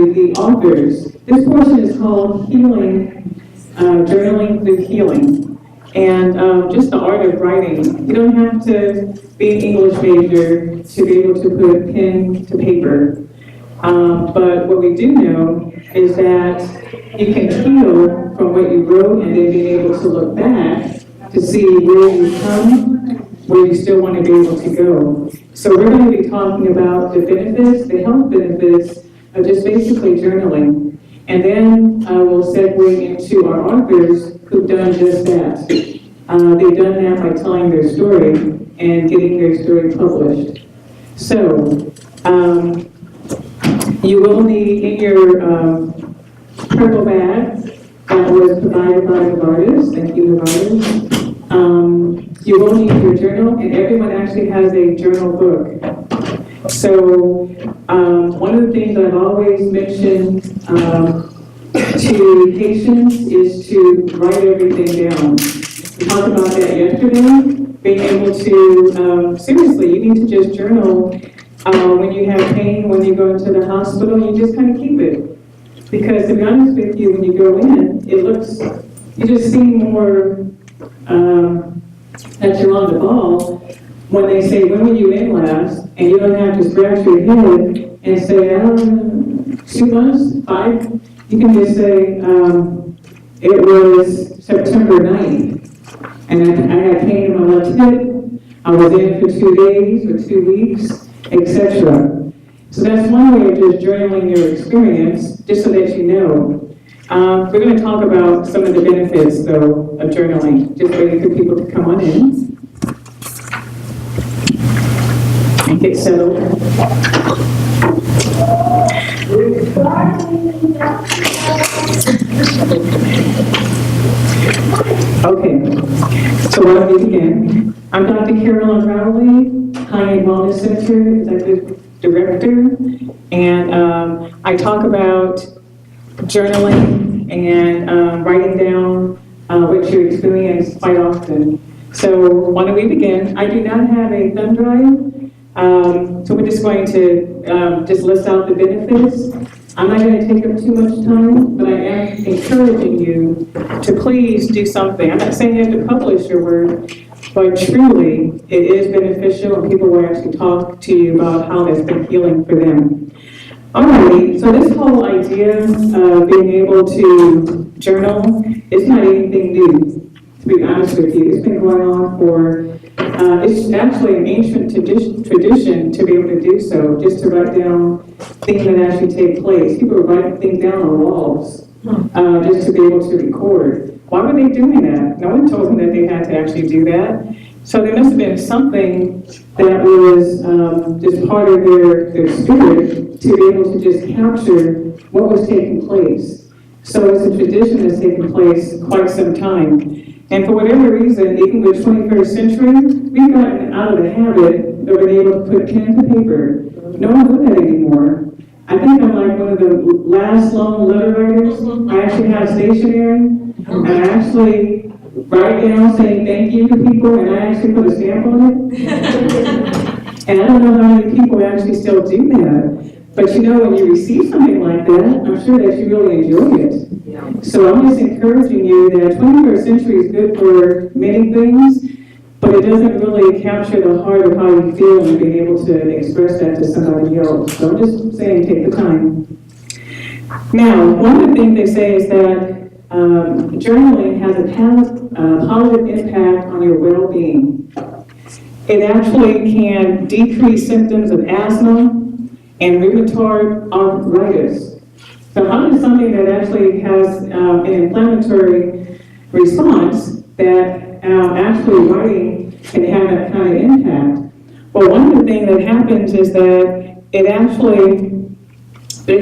to the authors. This portion is called Healing, Journaling Through Healing. And just the art of writing. You don't have to be an English major to be able to put pen to paper. But what we do know is that you can heal from what you wrote and then being able to look back to see where you've come, where you still want to be able to go. So we're going to be talking about the benefits, the health benefits of just basically journaling. And then we'll segue into our authors who've done just that. They've done that by telling their story and getting their story published. So, you will need in your purple bag that was provided by the artist. Thank you, Novartis. You will need your journal, and everyone actually has a journal book. So, one of the things I've always mentioned to patients is to write everything down. We talked about that yesterday. Being able to, seriously, you need to just journal when you have pain, when you go into the hospital, you just kind of keep it. Because to be honest with you, when you go in, it looks, you just seem more that you're on the ball when they say, when were you in last? And you don't have to scratch your head and say, 2 months, 5. You can just say, it was September 9th. And I had pain in my left hip. I was in for 2 days or 2 weeks, etc. So that's one way of just journaling your experience, just so that you know. We're going to talk about some of the benefits, though, of journaling. Just waiting for people to come on in and get settled. Okay, so why don't we begin? I'm Dr. Carolyn Rowley, High-End Wellness Center Executive Director, and I talk about journaling and writing down what you experience quite often. So why don't we begin? I do not have a thumb drive, so we're just going to just list out the benefits. I'm not going to take up too much time, but I am encouraging you to please do something. I'm not saying you have to publish your work, but truly it is beneficial, and people will actually talk to you about how that's been healing for them. Alright, so this whole idea of being able to journal is not anything new, to be honest with you. It's been going on for, it's actually an ancient tradition to be able to do so, just to write down things that actually take place. People are writing things down on walls, just to be able to record. Why were they doing that? No one told them that they had to actually do that. So there must have been something that was just part of their spirit to be able to just capture what was taking place. So it's a tradition that's taken place quite some time. And for whatever reason, even with 21st century, we've gotten out of the habit of being able to put pen to paper. No one does that anymore. I think I'm like one of the last lone letter writers. I actually have stationery, and I actually write down saying thank you to people, and I actually put a stamp on it. And I don't know how many people actually still do that. But you know, when you receive something like that, I'm sure that you really enjoy it. Yeah. So I'm just encouraging you that 21st century is good for many things, but it doesn't really capture the heart of how you feel and being able to express that to somebody else. So I'm just saying, take the time. Now, one of the things they say is that journaling has a positive impact on your well-being. It actually can decrease symptoms of asthma and rheumatoid arthritis. So how does something that actually has an inflammatory response that actually writing can have that kind of impact? Well, one of the things that happens is that it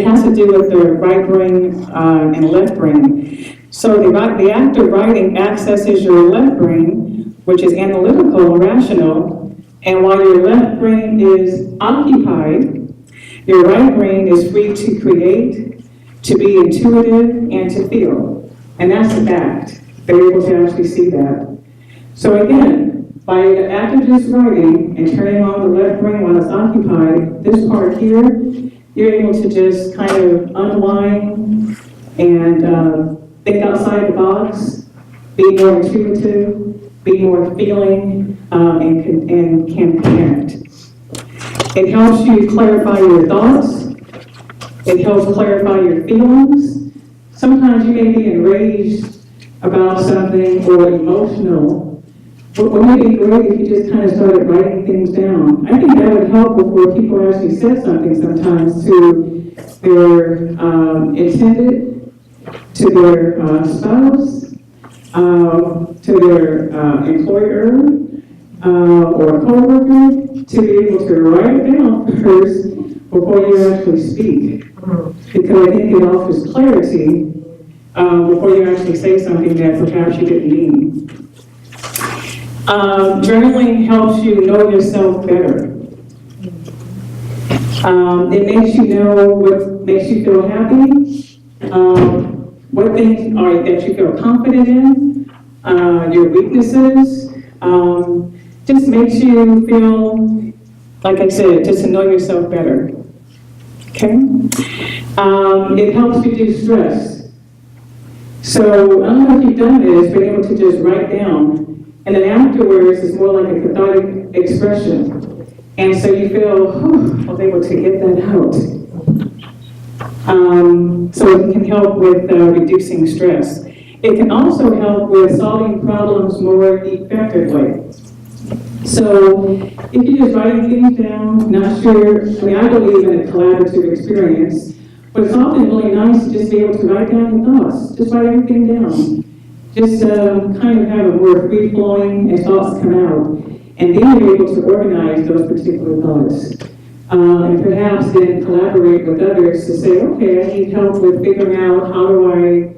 has to do with the right brain and left brain. So the act of writing accesses your left brain, which is analytical and rational, and while your left brain is occupied, your right brain is free to create, to be intuitive, and to feel. And that's a fact. They're able to actually see that. So again, by the act of just writing and turning on the left brain while it's occupied, this part here you're able to just kind of unwind and think outside the box, be more intuitive, be more feeling, and can connect. It helps you clarify your thoughts. It helps clarify your feelings. Sometimes you may be enraged about something or emotional. But wouldn't it be great if you just kind of started writing things down? I think that would help before people actually said something sometimes to their intended, to their spouse, to their employer, or a coworker, to be able to write it down first before you actually speak. Because I think it offers clarity before you actually say something that perhaps you didn't mean. Journaling helps you know yourself better. It makes you know what makes you feel happy, what things are that you feel confident in, your weaknesses. Just makes you feel, like I said, just to know yourself better. Okay? It helps reduce stress. So I don't know if you've done this, but able to just write down, and then afterwards it's more like a cathartic expression. And so you feel, I was able to get that out. So it can help with reducing stress. It can also help with solving problems more effectively. So if you're just writing things down, not sure, I believe in a collaborative experience, but it's often really nice to just be able to write down your thoughts. Just write everything down. Just kind of have a more free-flowing as thoughts come out. And then you're able to organize those particular thoughts. And perhaps then collaborate with others to say, okay, I need help with figuring out how do I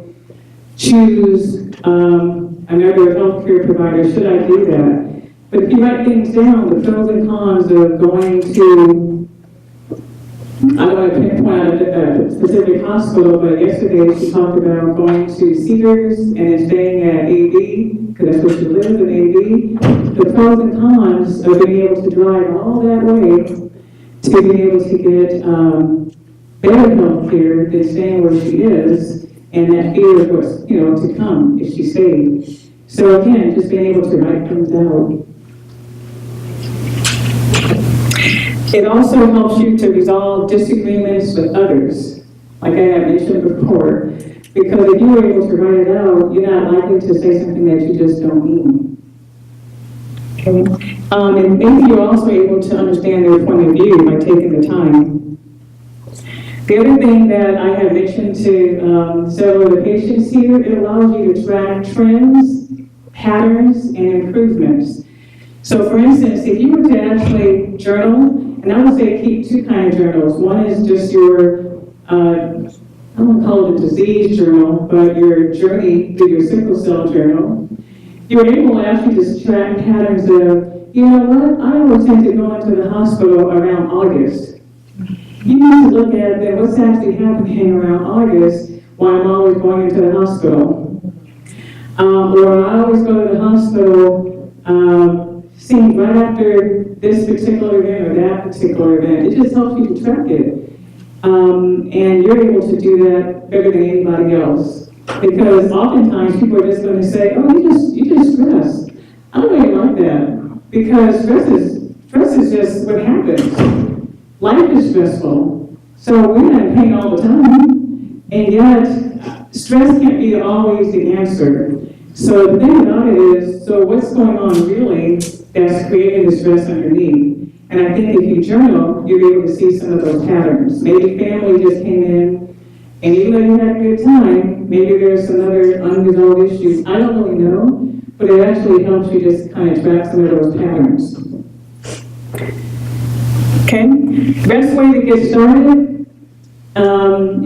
choose another healthcare provider, should I do that? But if you write things down, the pros and cons of going to, I don't want to pinpoint a specific hospital, but yesterday she talked about going to Cedars and then staying at AV, because that's where she lives, in AV. The pros and cons of being able to drive all that way to be able to get better health care than staying where she is, and that fear of what's to come if she stays. So again, just being able to write things out. It also helps you to resolve disagreements with others, like I had mentioned before, because if you were able to write it out, you're not likely to say something that you just don't mean. Okay. And maybe you're also able to understand their point of view by taking the time. The other thing that I have mentioned to several of the patients here, it allows you to track trends, patterns, and improvements. So for instance, if you were to actually journal, and I would say keep two kinds of journals. One is just your, I don't want to call it a disease journal, but your journey through your sickle cell journal. You're able to actually just track patterns of, you know what, I always tend to go into the hospital around August. You need to look at then what's actually happening around August while I'm always going into the hospital. Or I always go to the hospital seeing right after this particular event or that particular event. It just helps you to track it. And you're able to do that better than anybody else. Because oftentimes people are just going to say, oh, you just stress. I don't really like that. Because stress is just what happens. Life is stressful. So we're not in pain all the time. And yet, stress can't be always the answer. So the thing about it is, so what's going on really that's creating the stress underneath? And I think if you journal, you'll be able to see some of those patterns. Maybe family just came in, and even though you had a good time, maybe there's some other unresolved issues. I don't really know, but it actually helps you just kind of track some of those patterns. Okay, the best way to get started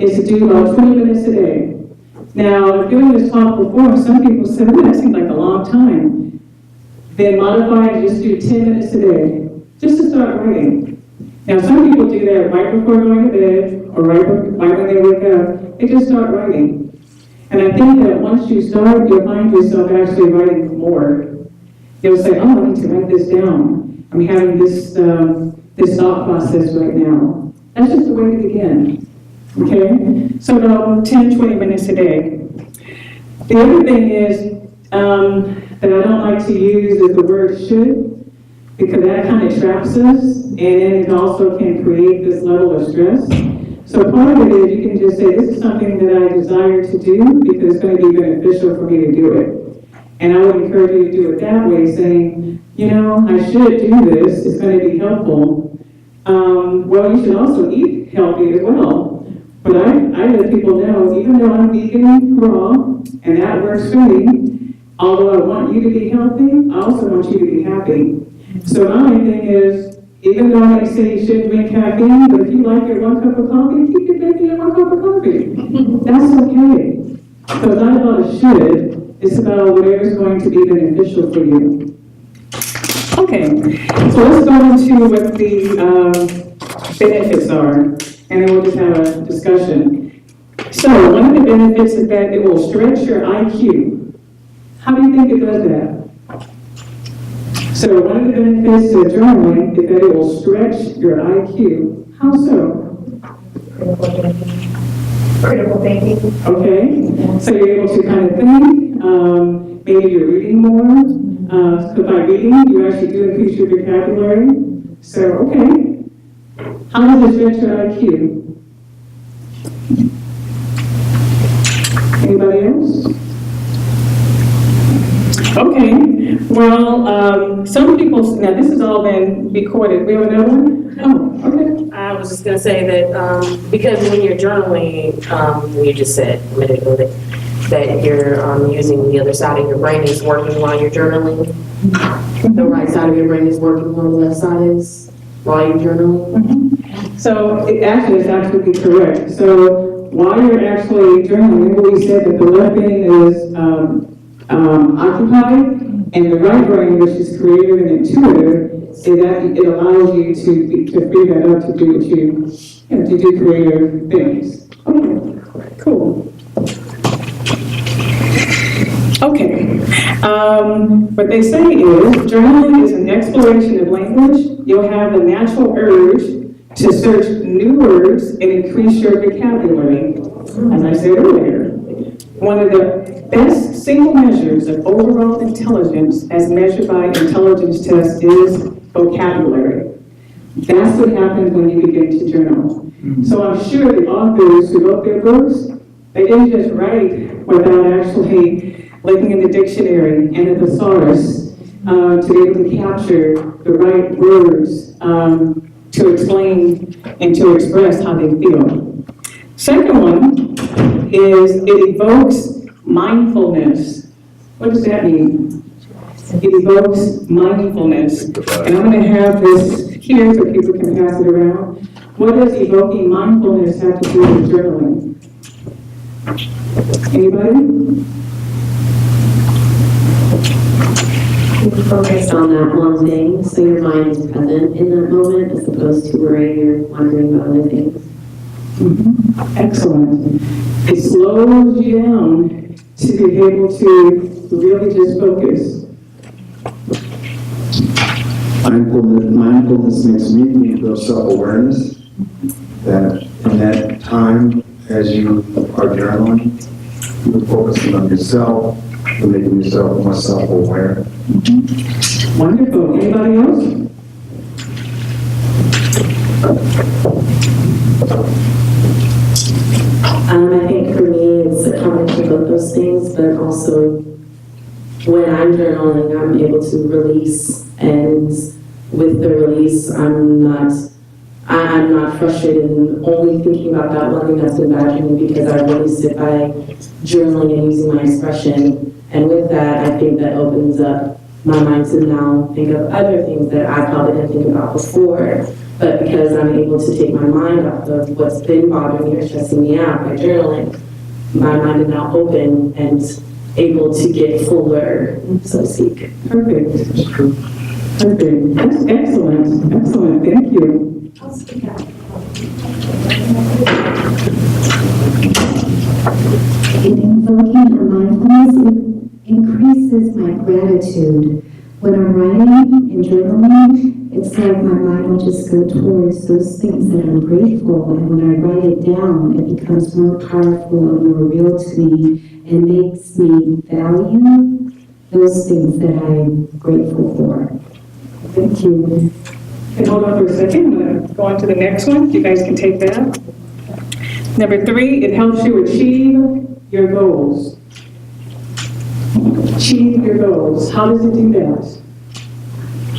is to do about 20 minutes a day. Now, doing this talk before, some people said, oh, that seemed like a long time. Then modify and just do 10 minutes a day, just to start writing. Now, some people do that right before going to bed, or right when they wake up, they just start writing. And I think that once you start, you'll find yourself actually writing more. You'll say, oh, I need to write this down. I'm having this thought process right now. That's just the way to begin, okay? So about 10, 20 minutes a day. The other thing is that I don't like to use is the word should, because that kind of traps us, and it also can create this level of stress. So part of it is you can just say, this is something that I desire to do because it's going to be beneficial for me to do it. And I would encourage you to do it that way, saying, you know, I should do this, it's going to be helpful. Well, you should also eat healthy as well. But I let people know, even though I'm vegan raw, and that works for me, although I want you to be healthy, I also want you to be happy. So my main thing is, even though I say you shouldn't drink caffeine, but if you like your 1 cup of coffee, keep your drinking your 1 cup of coffee. That's okay. So it's not about a should, it's about whatever's going to be beneficial for you. Okay, so let's go into what the benefits are, and then we'll just have a discussion. So one of the benefits is that it will stretch your IQ. How do you think it does that? So one of the benefits of journaling is that it will stretch your IQ. How so? Critical thinking. Okay, so you're able to kind of think, maybe you're reading more, so by reading, you actually do increase your vocabulary. So, okay, how does it stretch your IQ? Anybody else? Okay, well, some people, now this has all been recorded. We have another one? Oh, okay. I was just gonna say that, because when you're journaling, you just said a minute ago that you're using the other side of your brain is working while you're journaling. The right side of your brain is working while the left side is while you're journaling. So it actually is absolutely correct. So while you're actually journaling, remember we said that the left brain is occupied, and the right brain, which is creative and intuitive, is that it allows you to free that up to do what to do creative things. Okay, cool. Okay, what they say is journaling is an exploration of language. You'll have the natural urge to search new words and increase your vocabulary, as I said earlier. One of the best single measures of overall intelligence as measured by intelligence tests is vocabulary. That's what happens when you begin to journal. So I'm sure the authors who wrote their books, they didn't just write without actually looking in the dictionary and a thesaurus to be able to capture the right words to explain and to express how they feel. Second one is it evokes mindfulness. What does that mean? It evokes mindfulness. And I'm going to have this here so people can pass it around. What does evoking mindfulness have to do with journaling? Anybody? You focus on that one thing, so your mind is present in that moment as opposed to worrying or wondering about other things. Mm-hmm. Excellent. It slows you down to be able to really just focus. Mindfulness makes me think of self-awareness, that in that time as you are journaling, you're focusing on yourself, you're making yourself more self-aware. Mm-hmm. Wonderful. Anybody else? I think for me, it's a combination of those things, but also when I'm journaling, I'm able to release, and with the release, I'm not frustrated and only thinking about that one thing that's been bothering me, because I release it by journaling and using my expression. And with that, I think that opens up my mind to now think of other things that I probably didn't think about before. But because I'm able to take my mind off of what's been bothering me or stressing me out by journaling, my mind is now open and able to get fuller, so to speak. Perfect. Perfect. That's excellent. Excellent. Thank you. Invoking a mindfulness increases my gratitude. When I'm writing and journaling, it's like my mind will just go towards those things that I'm grateful, and when I write it down, it becomes more powerful and more real to me, and makes me value those things that I'm grateful for. Thank you. And hold on for a second, I'm gonna go on to the next one, you guys can take that. Number 3, it helps you achieve your goals. Achieve your goals, how does it do that?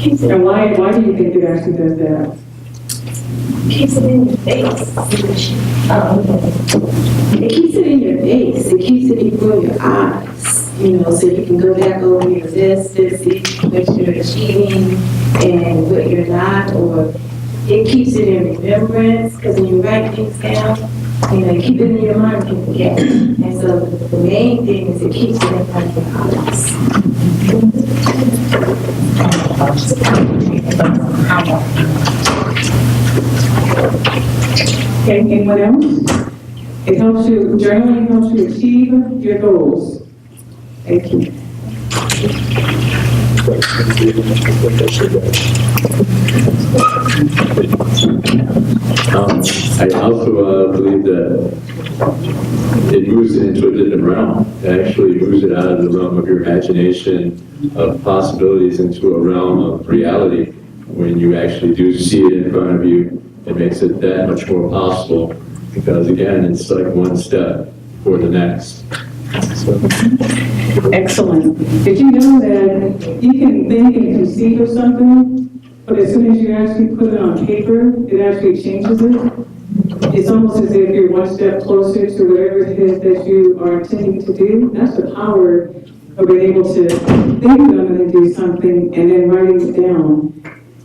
And why do you think it actually does that? Keeps it in your face. It keeps it in your face. It keeps it before your eyes. You know, so you can go back over your this, what you're achieving and what you're not, or it keeps it in remembrance, because when you write things down, you know, you keep it in your mind, you can forget. And so the main thing is it keeps it in front of your eyes. Okay, anyone else? It helps you, journaling helps you achieve your goals. Thank you. I also believe that it moves it into a different realm. It actually moves it out of the realm of your imagination of possibilities into a realm of reality. When you actually do see it in front of you, it makes it that much more possible, because again, it's like one step for the next. So. Excellent. Did you know that you can think and conceive of something, but as soon as you actually put it on paper, it actually changes it? It's almost as if you're one step closer to whatever it is that you are intending to do. That's the power of being able to think that I'm going to do something and then writing it down.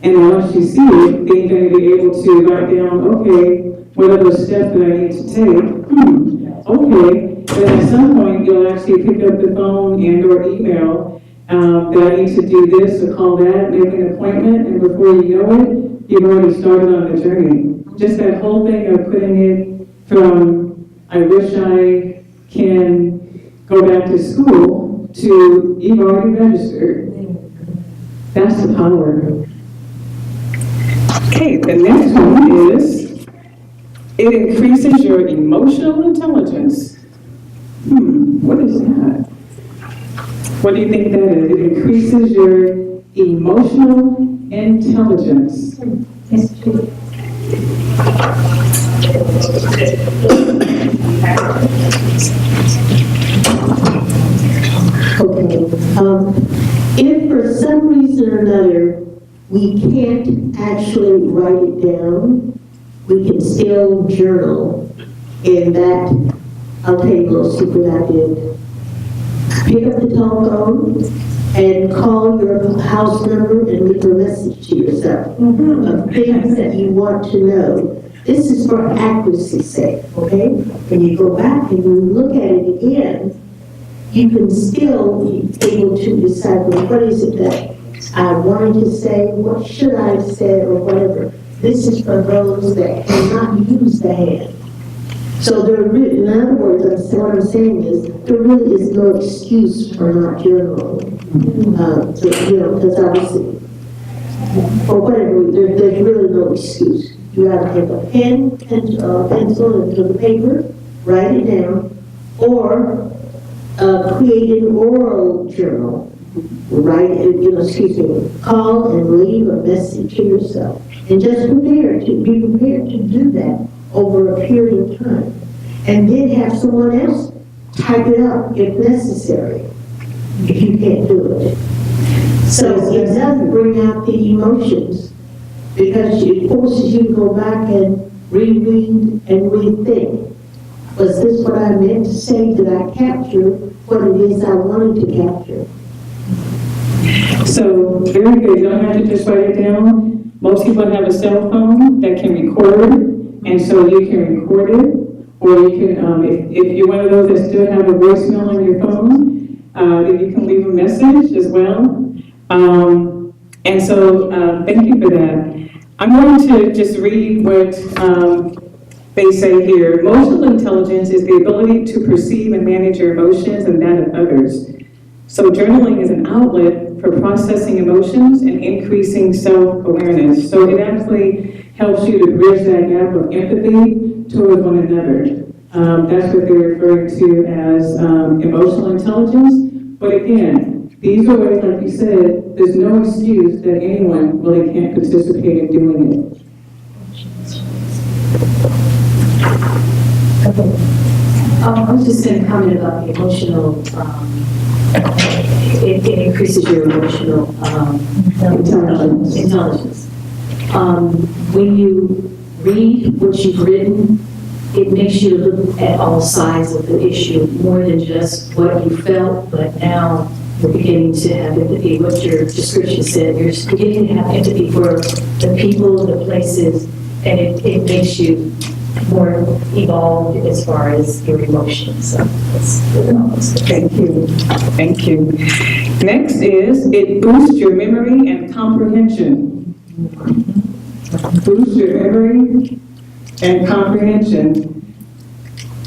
And once you see it, then you're going to be able to write down, okay, what are those steps that I need to take? Okay. Then at some point, you'll actually pick up the phone and or email that I need to do this or call that, make an appointment, and before you know it, you've already started on the journey. Just that whole thing of putting it from, I wish I can go back to school, to you've already registered. That's the power. Okay, the next one is, it increases your emotional intelligence. What is that? What do you think that is? It increases your emotional intelligence. Okay. If for some reason or another we can't actually write it down, we can still journal. In that, I'll tell you a little secret I did. Pick up the telephone and call your house number and leave a message to yourself of things that you want to know. This is for accuracy's sake, okay? When you go back and you look at it again, you can still be able to decide, well, what is it that I wanted to say, what should I say, or whatever. This is for those that cannot use the hand. So in other words, what I'm saying is, there really is no excuse for not journaling. Because obviously, for whatever reason, there's really no excuse. You have to take a pen, pencil, and the paper, write it down, or create an oral journal. Call and leave a message to yourself. And just be prepared to do that over a period of time. And then have someone else type it up if necessary, if you can't do it. So it does bring out the emotions, because it forces you to go back and reread and rethink. Was this what I meant to say? Did I capture what it is I wanted to capture? So, very good. You don't have to just write it down. Most people have a cell phone that can record, and so you can record it, or you can, if you're one of those that still have a voicemail on your phone, then you can leave a message as well. And so, thank you for that. I'm going to just read what they say here. Emotional intelligence is the ability to perceive and manage your emotions and that of others. So journaling is an outlet for processing emotions and increasing self-awareness. So it actually helps you to bridge that gap of empathy towards one another. That's what they're referring to as emotional intelligence. But again, these are ways, like you said, there's no excuse that anyone really can't participate in doing it. I was just going to comment about the emotional, it increases your emotional intelligence. When you read what you've written, it makes you look at all sides of the issue, more than just what you felt, but now you're beginning to have empathy. What your description said, you're beginning to have empathy for the people, the places, and it makes you more evolved as far as your emotions. So that's really almost. Thank you. Thank you. Next is, it boosts your memory and comprehension. Boosts your memory and comprehension.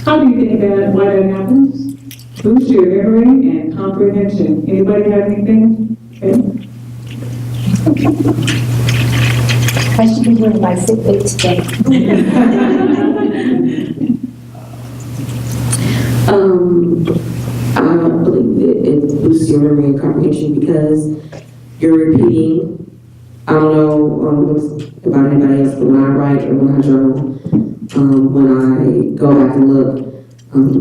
How do you think that, why that happens? Boost your memory and comprehension. Anybody have anything? Okay. I should be doing my Sickle today. I believe it boosts your memory and comprehension because you're repeating. I don't know about anybody else, but when I write or when I journal, when I go back and look,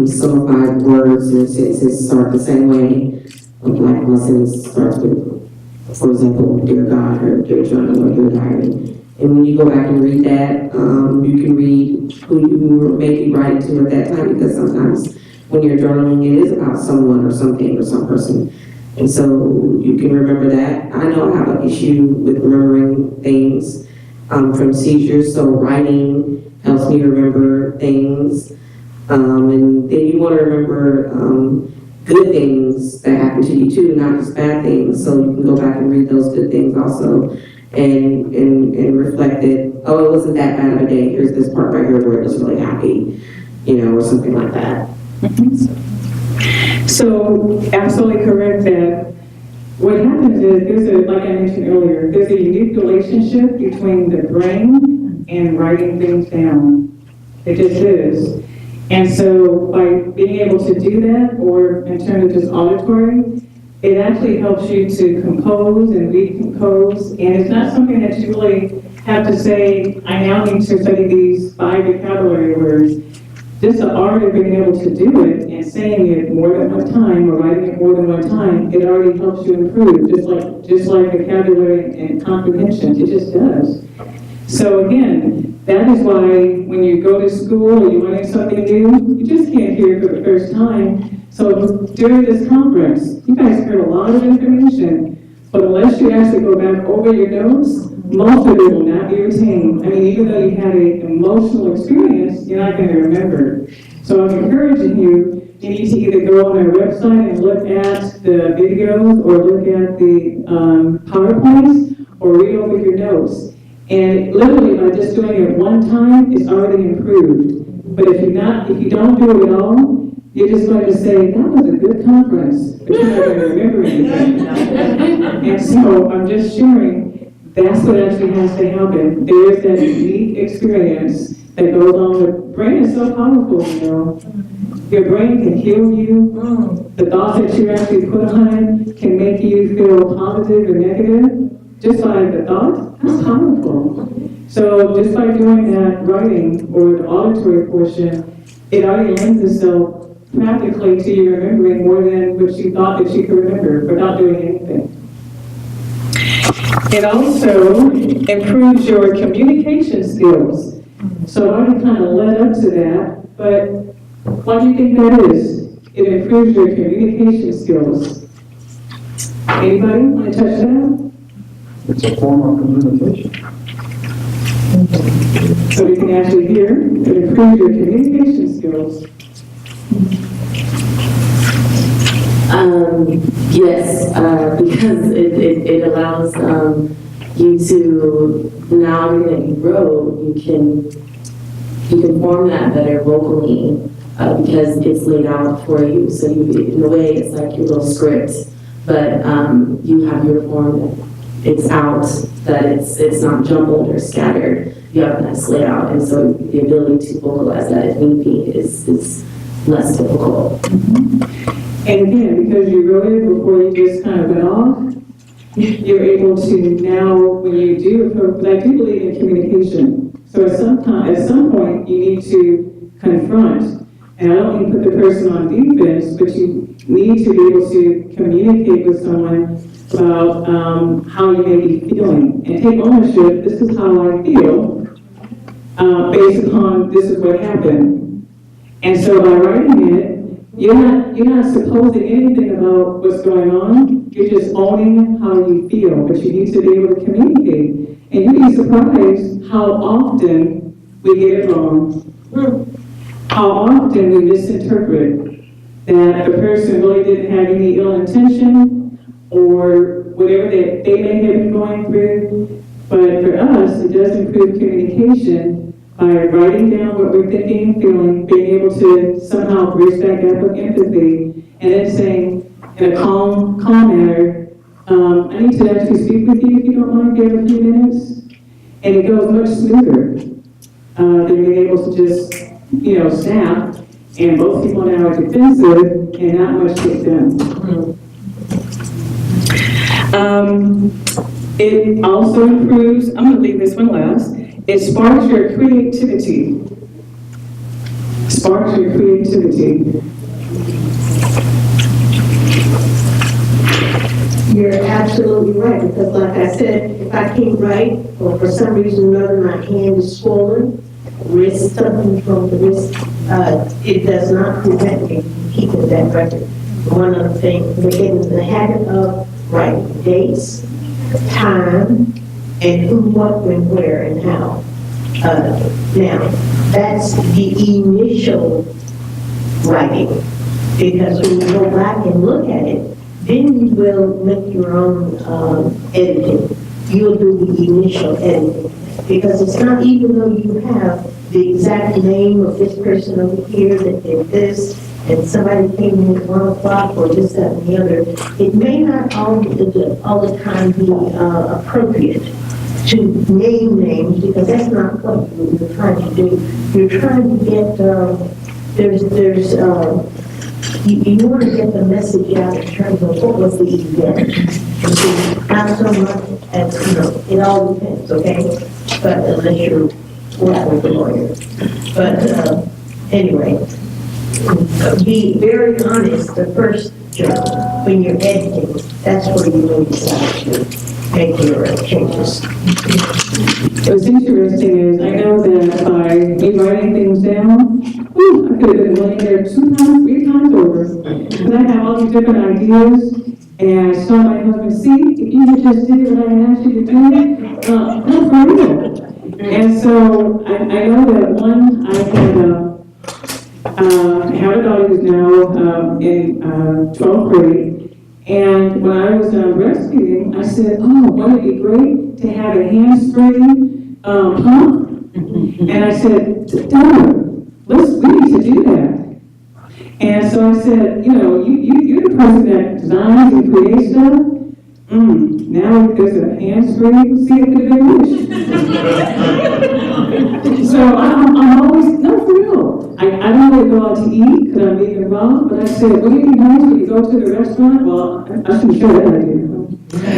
some of my words and sentences start the same way. Like my sentence starts with, for example, dear God, or dear journal, or dear diary. And when you go back and read that, you can read who you were maybe writing to at that time, because sometimes when you're journaling, it is about someone or something or some person. And so you can remember that. I know I have an issue with remembering things from seizures, so writing helps me remember things. And then you want to remember good things that happen to you too, not just bad things. So you can go back and read those good things also. And reflect it, oh, it wasn't that bad of a day. Here's this part right here where it was really happy, or something like that. So, absolutely correct that what happens is like I mentioned earlier, there's a unique relationship between the brain and writing things down. It just is. And so by being able to do that, or in terms of just auditory, it actually helps you to compose and recompose, and it's not something that you really have to say, I now need to study these 5 vocabulary words. Just the art of being able to do it and saying it more than one time or writing it more than one time, it already helps you improve, just like vocabulary and comprehension, it just does. So again, that is why when you go to school or you're learning something new, you just can't hear it for the first time. So during this conference, you guys heard a lot of information, but unless you actually go back over your notes, most of it will not be retained. I mean, even though you had an emotional experience, you're not going to remember. So I'm encouraging you, you need to either go on our website and look at the videos or look at the PowerPoints or read over your notes. And literally by just doing it one time, it's already improved. But if you don't do it at all, you're just going to say, that was a good conference, but you're not going to remember anything. And so I'm just sharing, that's what actually has to happen. There is that unique experience that goes on with, brain is so powerful, Your brain can heal you. The thoughts that you actually put on it can make you feel positive or negative. Just by the thought, that's powerful. So just by doing that writing or the auditory portion, it already lends itself practically to you remembering more than what you thought that you could remember without doing anything. It also improves your communication skills. So I already kind of led up to that, but why do you think that is? It improves your communication skills. Anybody want to touch that? It's a form of communication. So you can actually hear, it improves your communication skills. Yes, because it allows you to, now that you wrote, you can form that better vocally because it's laid out for you. So in a way, it's like your little script but you have your form that it's out, that it's not jumbled or scattered. You have a nice layout, and so the ability to vocalize that if need be is less difficult. And again, because you wrote it before you just kind of went off, you're able to now, when you do, but I do believe in communication. So at some point, you need to confront, and I don't mean put the person on defense, but you need to be able to communicate with someone about how you may be feeling, and take ownership. This is how I feel, based upon this is what happened. And so by writing it, you're not supposing anything about what's going on. You're just owning how you feel, but you need to be able to communicate. And you'd be surprised how often we get it wrong. How often we misinterpret that the person really didn't have any ill intention or whatever that they may have been going through. But for us, it does improve communication by writing down what we're thinking and feeling, being able to somehow bridge that gap of empathy, and then saying in a calm manner, I need to actually speak with you if you don't mind, give a few minutes. And it goes much smoother than being able to just, snap, and both people now are defensive and not much gets done. It also improves, I'm going to leave this one last, it sparks your creativity. Sparks your creativity. You're absolutely right, because like I said, if I can't write, or for some reason or another my hand is swollen, wrist, something from the wrist, it does not prevent me from keeping that record. One other thing, getting in the habit of writing dates, time, and who, what, when, where, and how. Now, that's the initial writing, because when you go back and look at it, then you will make your own editing. You'll do the initial editing, because it's not, even though you have the exact name of this person over here that did this, and somebody came in at 1 o'clock or this, that, and the other, it may not all the time be appropriate to name names, because that's not what you're trying to do. You're trying to get, you want to get the message out in terms of what was the event. Not so much as, it all depends, okay? But unless you're working with a lawyer. But anyway, be very honest the first job when you're editing. That's where you really decide to make your changes. What's interesting is I know that by me writing things down, I could have been laying there 2 times, 3 times over. Because I have all these different ideas, and I saw my husband, see, if you had just did what I asked you to do, no, for real. And so I know that one, I had a daughter who's now in 12th grade, and when I was breastfeeding, I said, oh, wouldn't it be great to have a hands-free pump? And I said, Donna, we need to do that. And so I said, you're the person that designs and creates stuff. Now there's a hands-free, see, it could have been rich. So I'm always, no, for real. I don't really go out to eat because I'm being involved, but I said, wouldn't it be nice when you go to the restaurant? Well, I shouldn't share that idea.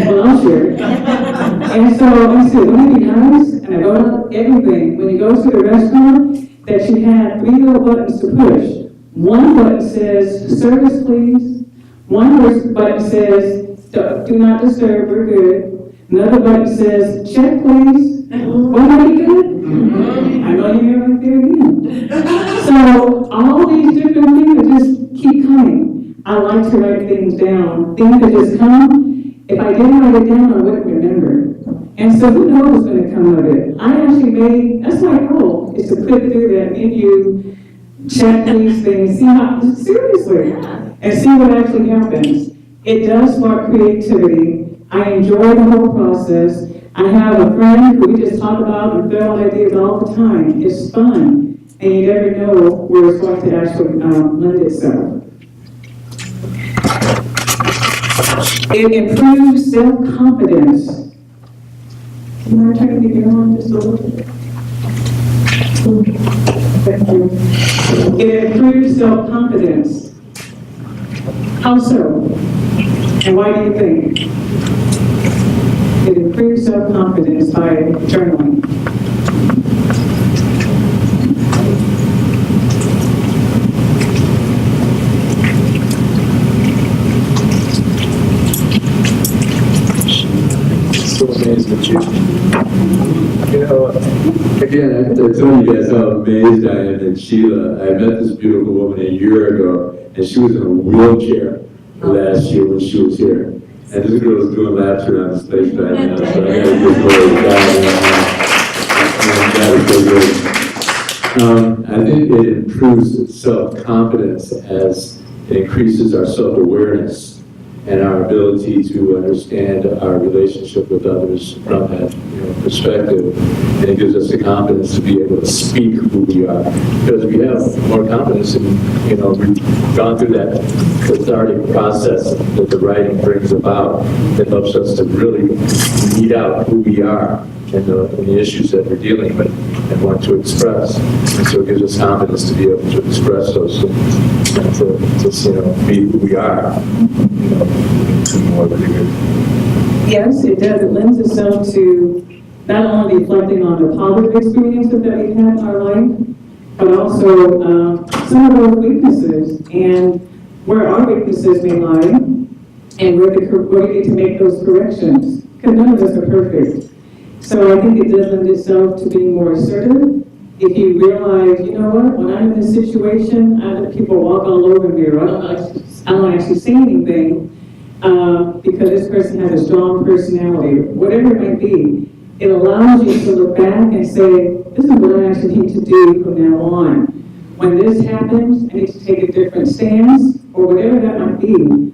Well, I'll share it. And so I said, wouldn't it be nice? And I wrote out everything. When you go to the restaurant, that you had 3 little buttons to push. One button says, service please. One button says, do not disturb, we're good. Another button says, check please. Won't that be good? I know you're right there again. So all these different things that just keep coming. I like to write things down. Things that just come. If I didn't write it down, I wouldn't remember. And so who knows what's going to come of it? I actually that's my goal, is to put through that menu, check these things, see how, seriously, and see what actually happens. It does spark creativity. I enjoy the whole process. I have a friend who we just talk about and throw ideas all the time. It's fun, and you never know where it's going to actually lend itself. It improves self-confidence. Can I try to get on just a little bit? Thank you. It improves self-confidence. How so? And why do you think? It improves self-confidence by journaling. So amazed with you. You know, again, I told you guys how amazed I am at Sheila. I met this beautiful woman a year ago, and she was in a wheelchair last year when she was here. And this girl is doing laps around the stage right now, so I gotta give her a shout. I think it improves self-confidence as it increases our self-awareness and our ability to understand our relationship with others from that perspective. And it gives us the confidence to be able to speak who we are. Because we have more confidence and, we've gone through that cathartic process that the writing brings about that helps us to really weed out who we are and the issues that we're dealing with and want to express. And so it gives us confidence to be able to express those things and to be who we are. More really good. Yes, it does. It lends itself to not only reflecting on the positive experiences that we've had in our life, but also some of our weaknesses and where our weaknesses may lie and where we need to make those corrections. Because none of us are perfect. So I think it does lend itself to being more assertive. If you realize, you know what, when I'm in this situation, I let people walk all over me, or I don't actually say anything because this person has a strong personality, whatever it might be. It allows you to look back and say, this is what I actually need to do from now on. When this happens, I need to take a different stance, or whatever that might be.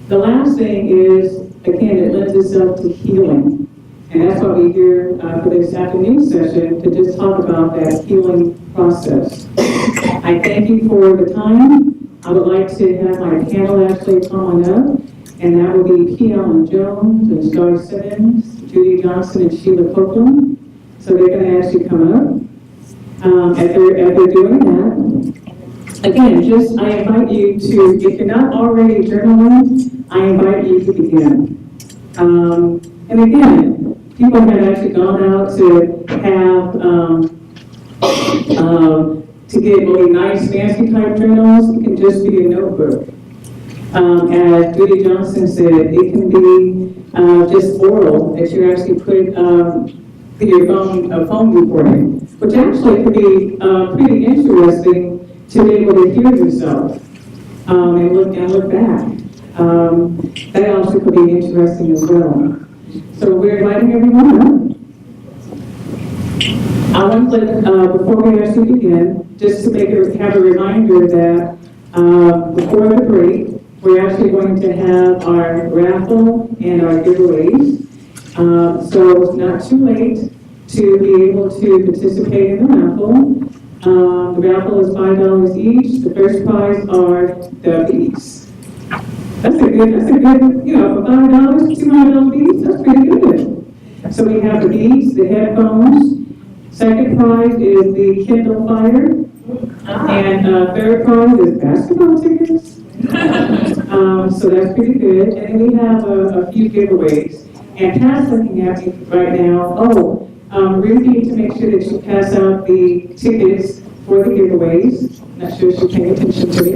The last thing is, again, it lends itself to healing. And that's why we're here for this afternoon session, to just talk about that healing process. I thank you for the time. I would like to have my panel actually come on up, and that will be P. Allen Jones and Star Simmons, Judy Johnson, and Sheila Copeland. So they're going to actually come up. As they're doing that, again, I invite you to, if you're not already journaling, I invite you to begin. And again, people have actually gone out to have, to get really nice, fancy type journals. It can just be a notebook. As Judy Johnson said, it can be just oral that you actually put your phone recording, which actually could be pretty interesting to be able to hear yourself and look back. That also could be interesting as well. So we're inviting everyone up. I want to let, before we actually begin, just to have a reminder that before the break, we're actually going to have our raffle and our giveaways. So it's not too late to be able to participate in the raffle. The raffle is $5 each. The first prize are the beads. That's a good, for $5, $200 beads, that's pretty good. So we have the beads, the headphones. Second prize is the Kindle Fire. And third prize is basketball tickets. So that's pretty good. And then we have a few giveaways. And Pat's looking at me right now. Ruth, you need to make sure that you pass out the tickets for the giveaways. Not sure if she's paying attention to me.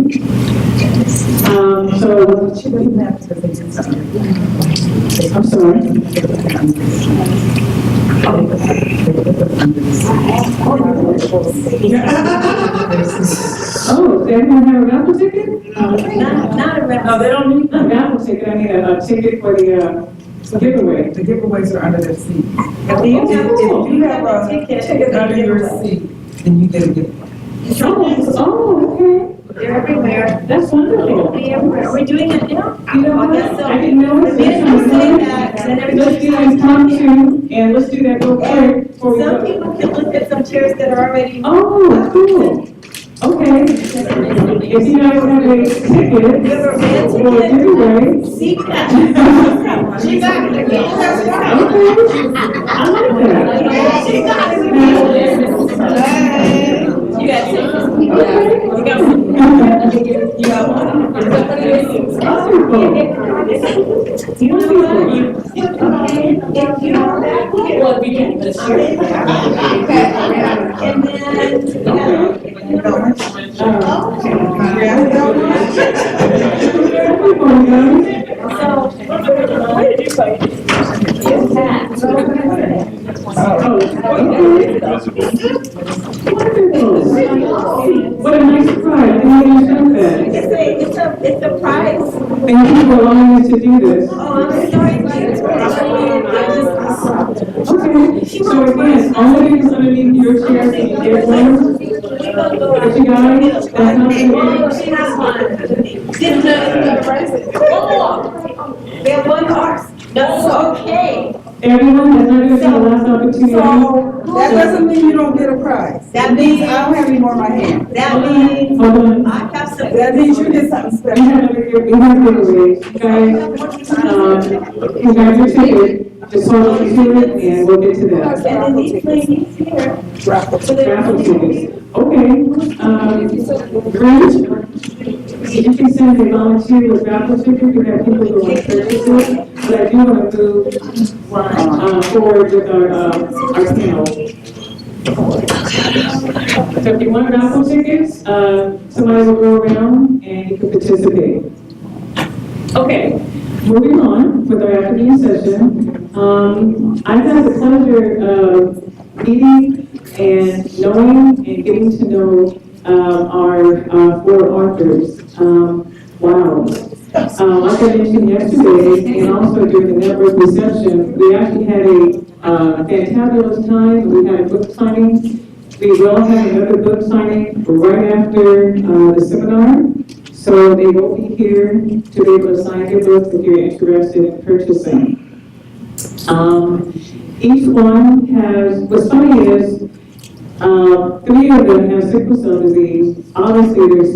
I'm sorry. Oh, does everyone have a raffle ticket? Not a raffle. No, they don't need a raffle ticket. I need a ticket for the giveaway. The giveaways are under their seat. If you have a ticket Under your seat, then you get a gift. Oh, okay. They're everywhere. That's wonderful. They're everywhere. Are we doing it now? You know what? guess so. I didn't know it. Say that, then Let's do that impromptu, and let's do that real quick. before we Some go. people can look at some chairs that are already. Oh, cool. Okay. If you guys have a ticket for a giveaway. She got it. Okay. I like that. She got it. You got tickets. You got one. Well, we can just share. What a nice surprise. I didn't even expect that. It's a prize. Thank you for allowing us to do this. Oh, I'm Okay, so again, all of you underneath your chair, can you get one? But you guys, that's not the She has one. They have one horse. That's okay. everyone, that's not gonna be the last opportunity. So, that doesn't mean you don't get a prize. That means, I don't have any more in my hand. that means Hold on. I have some. That means you did something We special. have giveaways. Guys, you got your ticket. Just hold on to it and we'll get to that. And then these ladies here. Raffle. Raffle tickets. Okay, Grant, if you can send a volunteer with raffle tickets, we have people who want to purchase it. But I do want to move forward with our panel. So if you want raffle tickets, somebody will go around and you can participate. Okay, moving on with our afternoon session. I've had the pleasure of meeting and knowing and getting to know our four authors. Wow. Like I mentioned yesterday, and also during the network reception, we actually had a fantabulous time. We had a book signing. We will have another book signing right after the seminar. So they will be here to be able to sign your books if you're interested in purchasing. Each one has, what's funny is, 3 of them have sickle cell disease. Obviously, there's